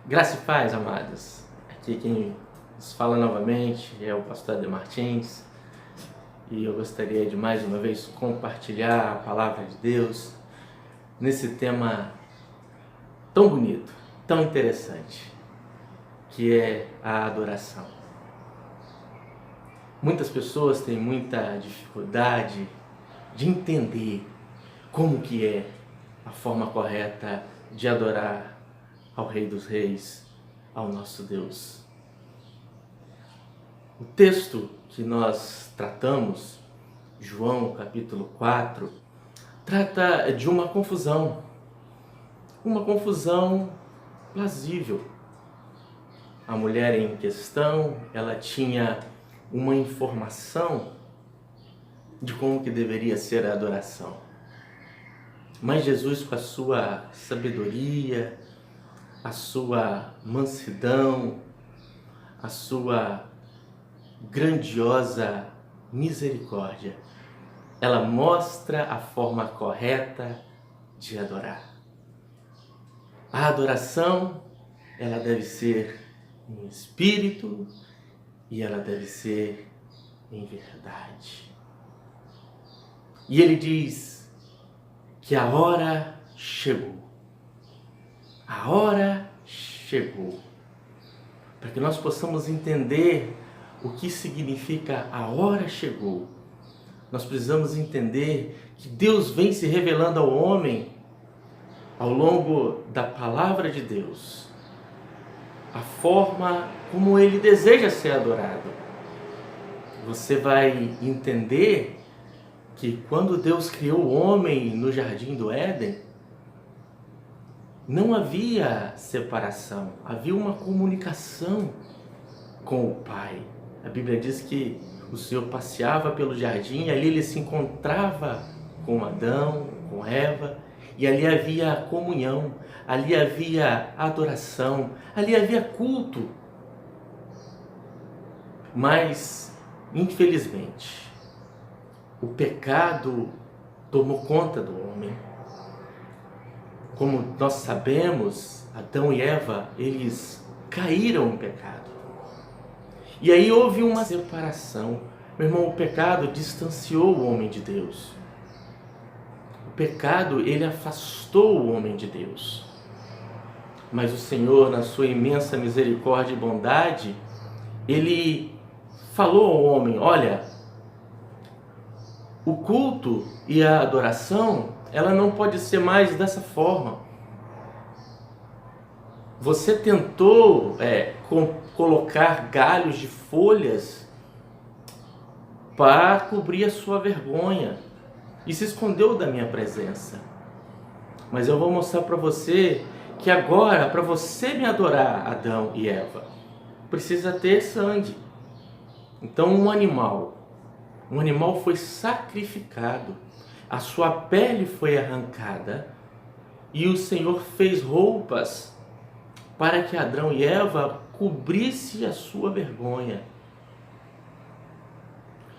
Graça e paz, amados. Aqui quem nos fala novamente é o pastor Ademir Martins e eu gostaria de mais uma vez compartilhar a palavra de Deus nesse tema tão bonito, tão interessante, que é a adoração. Muitas pessoas têm muita dificuldade de entender como que é a forma correta de adorar ao Rei dos Reis, ao nosso Deus. O texto que nós tratamos, João capítulo 4, trata de uma confusão plausível. A mulher em questão, ela tinha uma informação de como que deveria ser a adoração. Mas Jesus, com a sua sabedoria, a sua mansidão, a sua grandiosa misericórdia, ela mostra a forma correta de adorar. A adoração, ela deve ser em espírito e ela deve ser em verdade. E ele diz que a hora chegou. A hora chegou. Para que nós possamos entender o que significa a hora chegou, nós precisamos entender que Deus vem se revelando ao homem ao longo da palavra de Deus, a forma como ele deseja ser adorado. Você vai entender que quando Deus criou o homem no jardim do Éden, não havia separação, havia uma comunicação com o Pai. A Bíblia diz que o Senhor passeava pelo jardim e ali ele se encontrava com Adão, com Eva, e ali havia comunhão, ali havia adoração, ali havia culto. Mas, infelizmente, o pecado tomou conta do homem. Como nós sabemos, Adão e Eva, eles caíram em pecado. E aí houve uma separação. Meu irmão, o pecado distanciou o homem de Deus. O pecado, ele afastou o homem de Deus. Mas o Senhor, na sua imensa misericórdia e bondade, ele falou ao homem: olha, o culto e a adoração, ela não pode ser mais dessa forma. Você tentou colocar galhos de folhas para cobrir a sua vergonha e se escondeu da minha presença. Mas eu vou mostrar para você que agora, para você me adorar, Adão e Eva, precisa ter sangue. Então um animal foi sacrificado, a sua pele foi arrancada e o Senhor fez roupas para que Adão e Eva cobrisse a sua vergonha.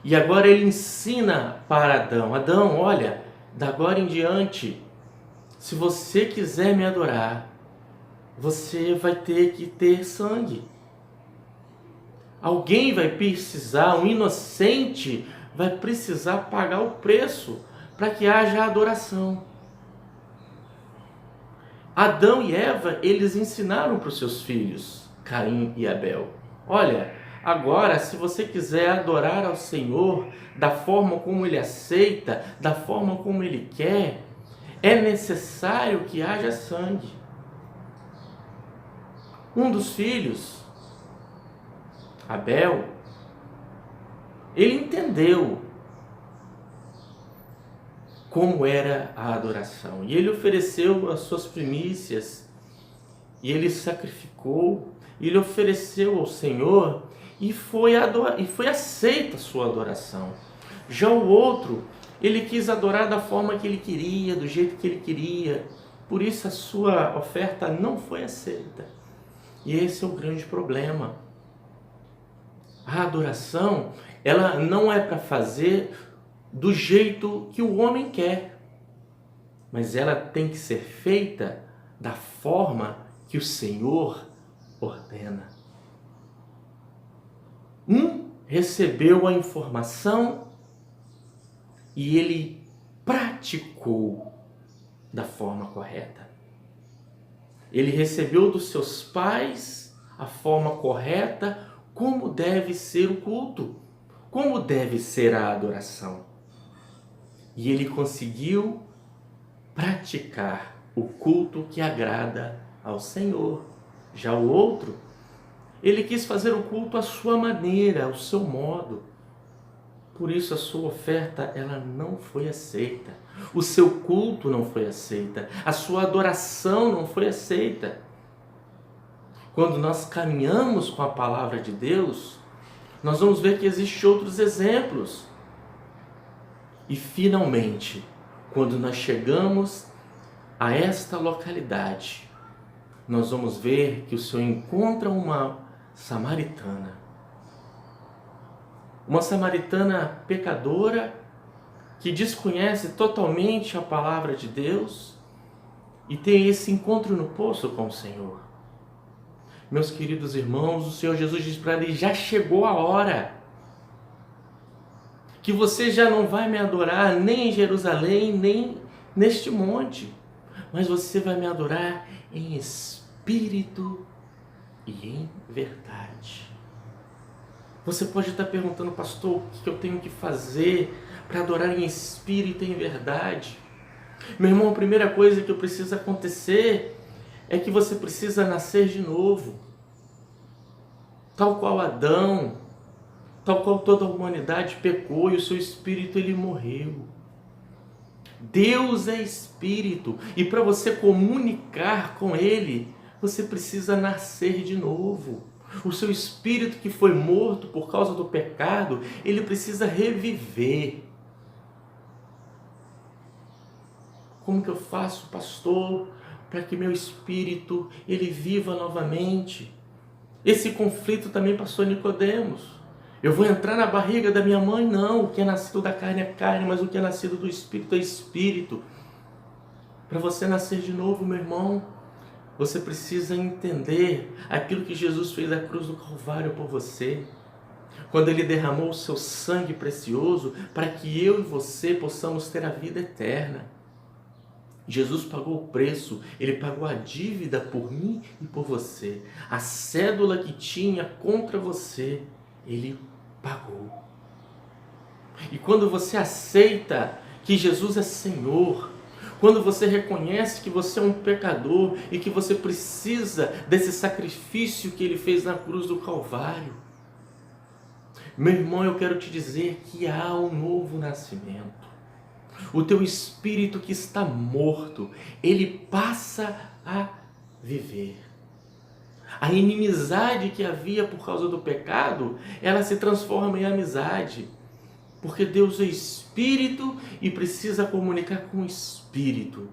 E agora ele ensina para Adão: Adão, olha, da agora em diante, se você quiser me adorar, você vai ter que ter sangue. Alguém vai precisar, um inocente vai precisar pagar o preço para que haja adoração. Adão e Eva, eles ensinaram para os seus filhos, Caim e Abel: olha, agora se você quiser adorar ao Senhor da forma como Ele aceita, da forma como Ele quer, é necessário que haja sangue. Um dos filhos, Abel, ele entendeu como era a adoração. E ele ofereceu as suas primícias, e ele sacrificou, e ele ofereceu ao Senhor, e foi aceita a sua adoração. Já o outro, ele quis adorar da forma que ele queria, do jeito que ele queria, por isso a sua oferta não foi aceita. E esse é o grande problema. A adoração, ela não é para fazer do jeito que o homem quer, mas ela tem que ser feita da forma que o Senhor ordena. Um recebeu a informação e ele praticou da forma correta. Ele recebeu dos seus pais a forma correta, como deve ser o culto, como deve ser a adoração. E ele conseguiu praticar o culto que agrada ao Senhor. Já o outro, ele quis fazer o culto à sua maneira, ao seu modo. Por isso a sua oferta, ela não foi aceita. O seu culto não foi aceita. A sua adoração não foi aceita. Quando nós caminhamos com a palavra de Deus, nós vamos ver que existem outros exemplos. E finalmente, quando nós chegamos a esta localidade, nós vamos ver que o Senhor encontra uma samaritana. Uma samaritana pecadora que desconhece totalmente a palavra de Deus e tem esse encontro no poço com o Senhor. Meus queridos irmãos, o Senhor Jesus diz para ele: já chegou a hora que você já não vai me adorar nem em Jerusalém, nem neste monte, mas você vai me adorar em espírito e em verdade. Você pode estar perguntando: pastor, o que eu tenho que fazer para adorar em espírito e em verdade? Meu irmão, a primeira coisa que precisa acontecer é que você precisa nascer de novo. Tal qual Adão, tal qual toda a humanidade pecou e o seu espírito ele morreu. Deus é espírito e para você comunicar com ele, você precisa nascer de novo. O seu espírito que foi morto por causa do pecado, ele precisa reviver. Como que eu faço, pastor, para que meu espírito ele viva novamente? Esse conflito também passou Nicodemos. Eu vou entrar na barriga da minha mãe? Não, o que é nascido da carne é carne, mas o que é nascido do espírito é espírito. Para você nascer de novo, meu irmão, você precisa entender aquilo que Jesus fez na cruz do Calvário por você. Quando ele derramou o seu sangue precioso para que eu e você possamos ter a vida eterna. Jesus pagou o preço, ele pagou a dívida por mim e por você. A cédula que tinha contra você, ele pagou. E quando você aceita que Jesus é Senhor, quando você reconhece que você é um pecador e que você precisa desse sacrifício que ele fez na cruz do Calvário, meu irmão, eu quero te dizer que há um novo nascimento. O teu espírito que está morto, ele passa a viver. A inimizade que havia por causa do pecado, ela se transforma em amizade. Porque Deus é espírito e precisa comunicar com o espírito.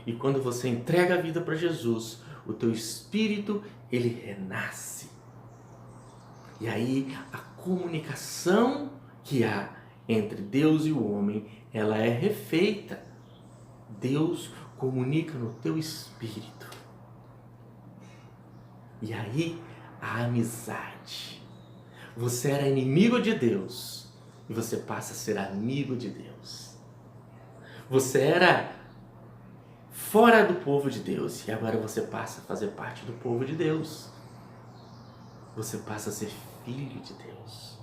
E quando você entrega a vida para Jesus, o teu espírito, ele renasce. E aí a comunicação que há entre Deus e o homem, ela é refeita. Deus comunica no teu espírito. E aí a amizade. Você era inimigo de Deus e você passa a ser amigo de Deus. Você era fora do povo de Deus e agora você passa a fazer parte do povo de Deus. Você passa a ser filho de Deus.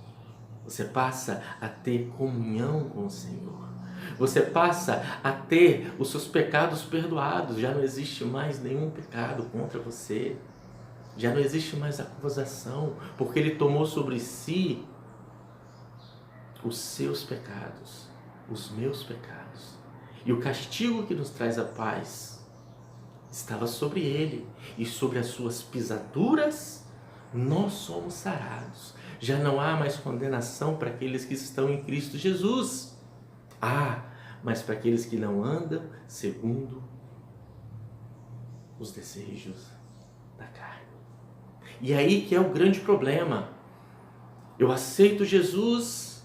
Você passa a ter comunhão com o Senhor. Você passa a ter os seus pecados perdoados. Já não existe mais nenhum pecado contra você. Já não existe mais acusação, porque Ele tomou sobre si os seus pecados, os meus pecados. E o castigo que nos traz a paz estava sobre Ele. E sobre as suas pisaduras nós somos sarados. Já não há mais condenação para aqueles que estão em Cristo Jesus. Mas para aqueles que não andam segundo os desejos da carne. E aí que é o grande problema. Eu aceito Jesus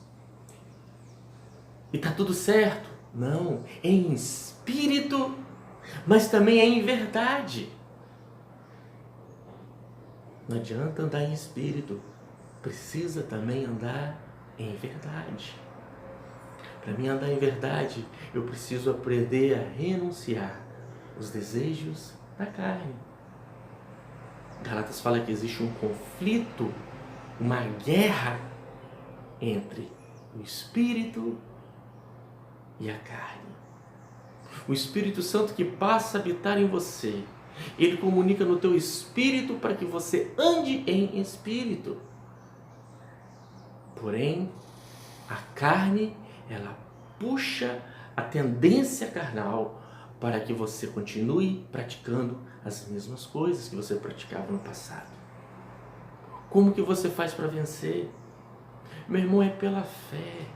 e está tudo certo. Não, é em espírito, mas também é em verdade. Não adianta andar em espírito, precisa também andar em verdade. Para mim andar em verdade, eu preciso aprender a renunciar os desejos da carne. Gálatas fala que existe um conflito, uma guerra entre o espírito e a carne. O Espírito Santo que passa a habitar em você, ele comunica no teu espírito para que você ande em espírito. Porém, a carne, ela puxa a tendência carnal para que você continue praticando as mesmas coisas que você praticava no passado. Como que você faz para vencer? Meu irmão, é pela fé.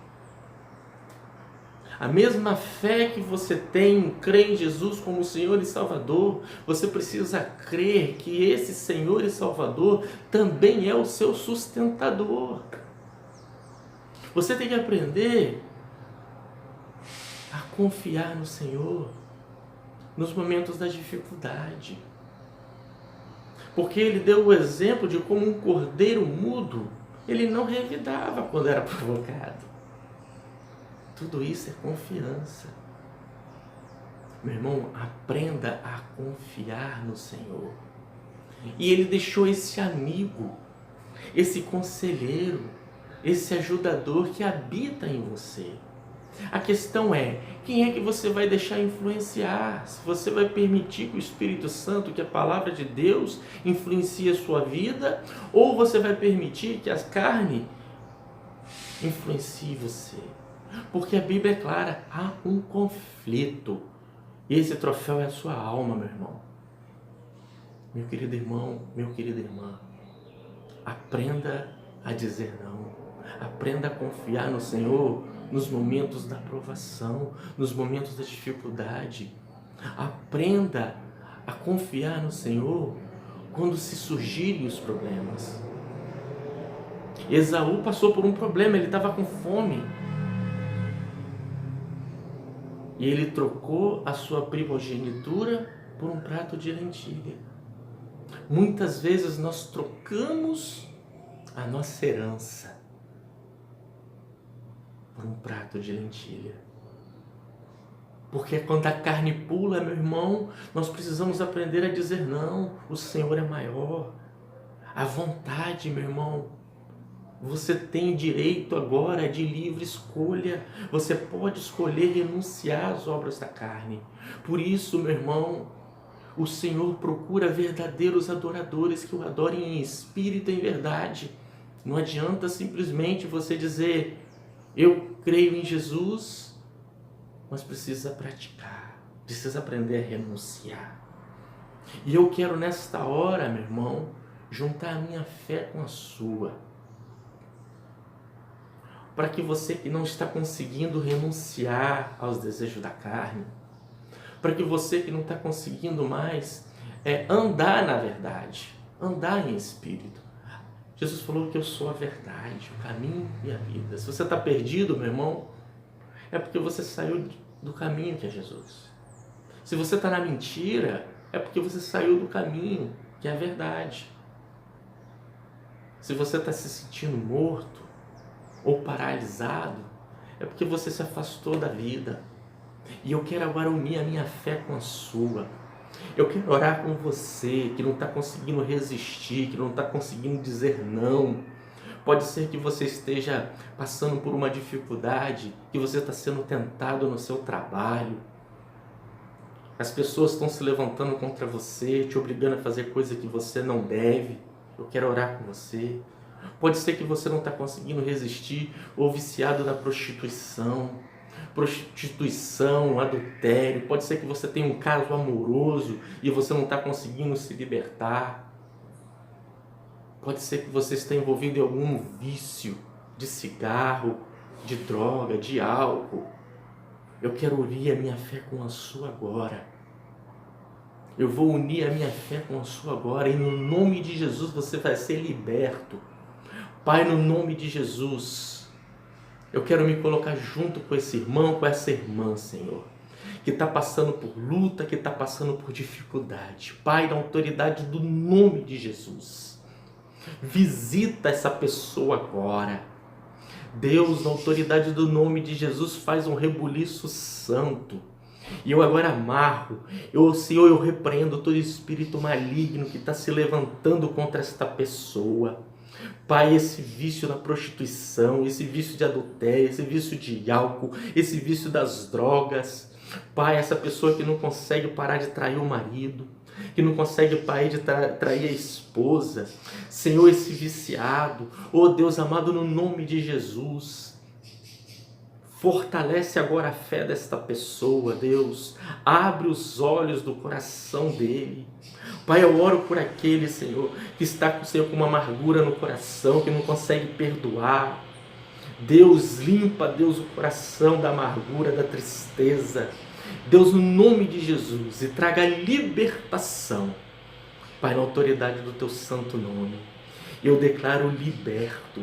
A mesma fé que você tem, crê em Jesus como Senhor e Salvador, você precisa crer que esse Senhor e Salvador também é o seu sustentador. Você tem que aprender a confiar no Senhor nos momentos da dificuldade. Porque Ele deu o exemplo de como um cordeiro mudo, ele não revidava quando era provocado. Tudo isso é confiança. Meu irmão, aprenda a confiar no Senhor. E Ele deixou esse amigo, esse conselheiro, esse ajudador que habita em você. A questão é, quem é que você vai deixar influenciar? Se você vai permitir que o Espírito Santo, que a palavra de Deus, influencie a sua vida, ou você vai permitir que a carne influencie você? Porque a Bíblia é clara, há um conflito. E esse troféu é a sua alma, meu irmão. Meu querido irmão, minha querida irmã, aprenda a dizer não. Aprenda a confiar no Senhor nos momentos da provação, nos momentos da dificuldade. Aprenda a confiar no Senhor quando se surgirem os problemas. Esaú passou por um problema, ele estava com fome. E ele trocou a sua primogenitura por um prato de lentilha. Muitas vezes nós trocamos a nossa herança por um prato de lentilha. Porque quando a carne pula, meu irmão, nós precisamos aprender a dizer não. O Senhor é maior. A vontade, meu irmão, você tem direito agora de livre escolha. Você pode escolher renunciar às obras da carne. Por isso, meu irmão, o Senhor procura verdadeiros adoradores que o adorem em espírito e em verdade. Não adianta simplesmente você dizer, eu creio em Jesus, mas precisa praticar, precisa aprender a renunciar. E eu quero nesta hora, meu irmão, juntar a minha fé com a sua. Para que você que não está conseguindo renunciar aos desejos da carne, para que você que não está conseguindo mais andar na verdade, andar em espírito. Jesus falou que eu sou a verdade, o caminho e a vida. Se você está perdido, meu irmão, é porque você saiu do caminho que é Jesus. Se você está na mentira, é porque você saiu do caminho que é a verdade. Se você está se sentindo morto ou paralisado, é porque você se afastou da vida. E eu quero agora unir a minha fé com a sua. Eu quero orar com você que não está conseguindo resistir, que não está conseguindo dizer não. Pode ser que você esteja passando por uma dificuldade, que você está sendo tentado no seu trabalho. As pessoas estão se levantando contra você, te obrigando a fazer coisa que você não deve. Eu quero orar com você. Pode ser que você não está conseguindo resistir ou viciado na prostituição, adultério. Pode ser que você tenha um caso amoroso e você não está conseguindo se libertar. Pode ser que você esteja envolvido em algum vício de cigarro, de droga, de álcool. Eu quero unir a minha fé com a sua agora. Eu vou unir a minha fé com a sua agora e no nome de Jesus você vai ser liberto. Pai, no nome de Jesus, eu quero me colocar junto com esse irmão, com essa irmã, Senhor, que está passando por luta, que está passando por dificuldade. Pai, na autoridade do nome de Jesus, Visita essa pessoa agora. Deus, na autoridade do nome de Jesus, faz um rebuliço santo. E eu agora amarro, Senhor, eu repreendo todo espírito maligno que está se levantando contra esta pessoa. Pai, esse vício da prostituição, esse vício de adultério, esse vício de álcool, esse vício das drogas. Pai, essa pessoa que não consegue parar de trair o marido, que não consegue parar de trair a esposa. Senhor, esse viciado, oh Deus amado, no nome de Jesus, fortalece agora a fé desta pessoa, Deus. Abre os olhos do coração dele. Pai, eu oro por aquele, Senhor, que está, Senhor, com uma amargura no coração, que não consegue perdoar. Deus, limpa, Deus, o coração da amargura, da tristeza. Deus, no nome de Jesus, e traga libertação. Pai, na autoridade do teu santo nome, eu declaro liberto.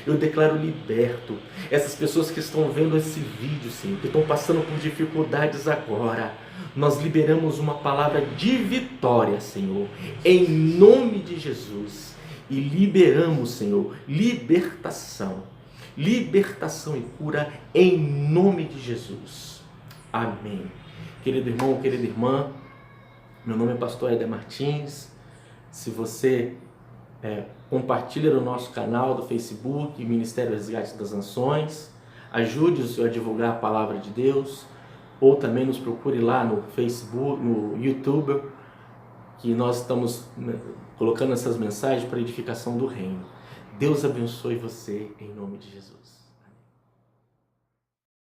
Eu declaro liberto essas pessoas que estão vendo esse vídeo, Senhor, que estão passando por dificuldades agora. Nós liberamos uma palavra de vitória, Senhor, em nome de Jesus. E liberamos, Senhor, libertação e cura em nome de Jesus. Amém. Querido irmão, querida irmã, meu nome é pastor Éder Martins. Se você compartilha no nosso canal do Facebook, Ministério Resgate das Nações, ajude o Senhor a divulgar a palavra de Deus, ou também nos procure lá no Facebook, no YouTube, que nós estamos colocando essas mensagens para edificação do reino. Deus abençoe você em nome de Jesus.